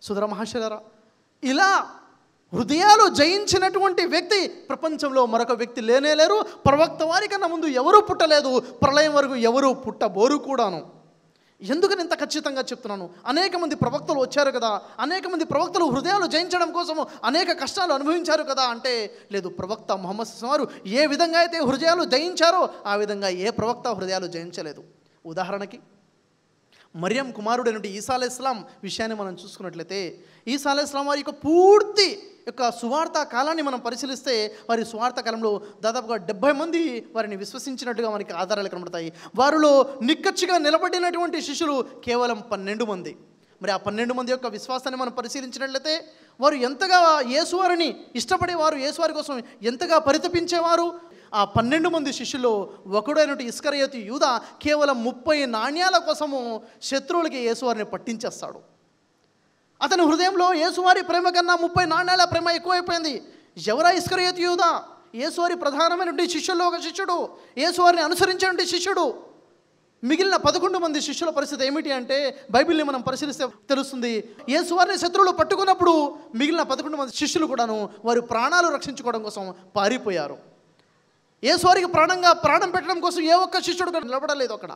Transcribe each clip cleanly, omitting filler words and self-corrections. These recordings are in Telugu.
సోదర మహాశయులారా, ఇలా హృదయాలు జయించినటువంటి వ్యక్తి ప్రపంచంలో మరొక వ్యక్తి లేనేలేరు. ప్రవక్త వారి కన్నా ముందు ఎవరూ పుట్టలేదు, ప్రళయం వరకు ఎవరూ పుట్టబోరు కూడాను. ఎందుకని ఇంత ఖచ్చితంగా చెప్తున్నాను? అనేక మంది ప్రవక్తలు వచ్చారు కదా, అనేక మంది ప్రవక్తలు హృదయాలు జయించడం కోసము అనేక కష్టాలు అనుభవించారు కదా అంటే, లేదు, ప్రవక్త ముహమ్మద్ వారు ఏ విధంగా అయితే హృదయాలు జయించారో ఆ విధంగా ఏ ప్రవక్త హృదయాలు జయించలేదు. ఉదాహరణకి మరియం కుమారుడైనటువంటి ఈసా అలైహిస్సలాం విషయాన్ని మనం చూసుకున్నట్లయితే, ఈసా అలైహిస్సలాం వారి యొక్క పూర్తి యొక్క సువార్త కాలాన్ని మనం పరిశీలిస్తే, వారి సువార్త కాలంలో దాదాపుగా 70 మంది వారిని విశ్వసించినట్టుగా మనకి ఆధారాలు కనబడతాయి. వారిలో నిక్కచ్చిగా నిలబడినటువంటి శిష్యులు కేవలం 12 మంది. మరి ఆ 12 మంది యొక్క విశ్వాసాన్ని మనం పరిశీలించినట్లయితే, వారు ఎంతగా యేసువారిని ఇష్టపడేవారు, యేసువారి కోసం ఎంతగా పరితపించేవారు. ఆ 12 మంది శిష్యుల్లో ఒకడైనటువంటి ఇస్కరియోతు యూదా కేవలం 30 నాణ్యాల కోసము శత్రువులకి యేసువారిని పట్టించేస్తాడు. అతని హృదయంలో యేసువారి ప్రేమ కన్నా 30 నాణ్యాల ప్రేమ ఎక్కువైపోయింది. ఎవరా ఇస్కరియోతు యూదా? యేసువారి ప్రధానమైనటువంటి శిష్యుల్లో ఒక శిష్యుడు, యేసువారిని అనుసరించేటువంటి శిష్యుడు. మిగిలిన 11 మంది శిష్యుల పరిస్థితి ఏమిటి అంటే, బైబిల్ని మనం పరిశీలిస్తే తెలుస్తుంది. యేసువారిని శత్రువులు పట్టుకున్నప్పుడు మిగిలిన 11 మంది శిష్యులు కూడాను వారి ప్రాణాలు రక్షించుకోవడం కోసం పారిపోయారు. యేసువారికి ప్రాణం పెట్టడం కోసం ఏ ఒక్క శిష్యుడు కూడా నిలబడలేదు అక్కడ.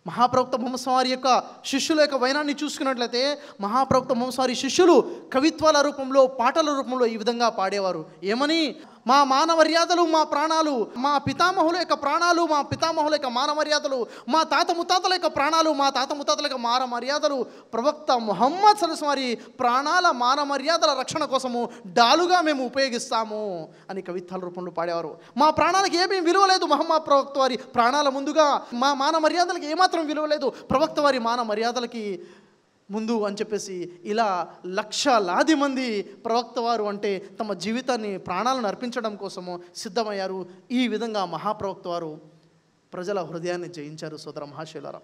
మహాప్రవక్త ముహమ్మద్ వారి యొక్క శిష్యుల యొక్క వైనాన్ని చూసుకున్నట్లయితే, మహాప్రవక్త ముహమ్మద్ వారి శిష్యులు కవిత్వాల రూపంలో, పాటల రూపంలో ఈ విధంగా పాడేవారు. ఏమని? మా మానమర్యాదలు మా ప్రాణాలు, మా పితామహుల యొక్క ప్రాణాలు, మా పితామహుల యొక్క మానమర్యాదలు, మా తాత ముత్తాతల యొక్క ప్రాణాలు, మా తాత ముత్తాతల యొక్క మానమర్యాదలు ప్రవక్త ముహమ్మద్ సల్లల్లాహు అలైహి వారి ప్రాణాల మానమర్యాదల రక్షణ కోసము డాలుగా మేము ఉపయోగిస్తాము అని కవిత్వాల రూపంలో పాడేవారు. మా ప్రాణాలకు ఏమీ విలువ లేదు, మహమ్మద్ ప్రవక్త వారి ప్రాణాల ముందుగా మా మానమర్యాదలకు ఏమాత్రం విలువ లేదు, ప్రవక్త వారి మానమర్యాదలకి ముందు అని చెప్పేసి ఇలా లక్షలాది మంది ప్రవక్త వారు అంటే తమ జీవితాన్ని, ప్రాణాలను అర్పించడం కోసము సిద్ధమయ్యారు. ఈ విధంగా మహాప్రవక్త వారు ప్రజల హృదయాన్ని జయించారు. సోదర మహాశయులారా,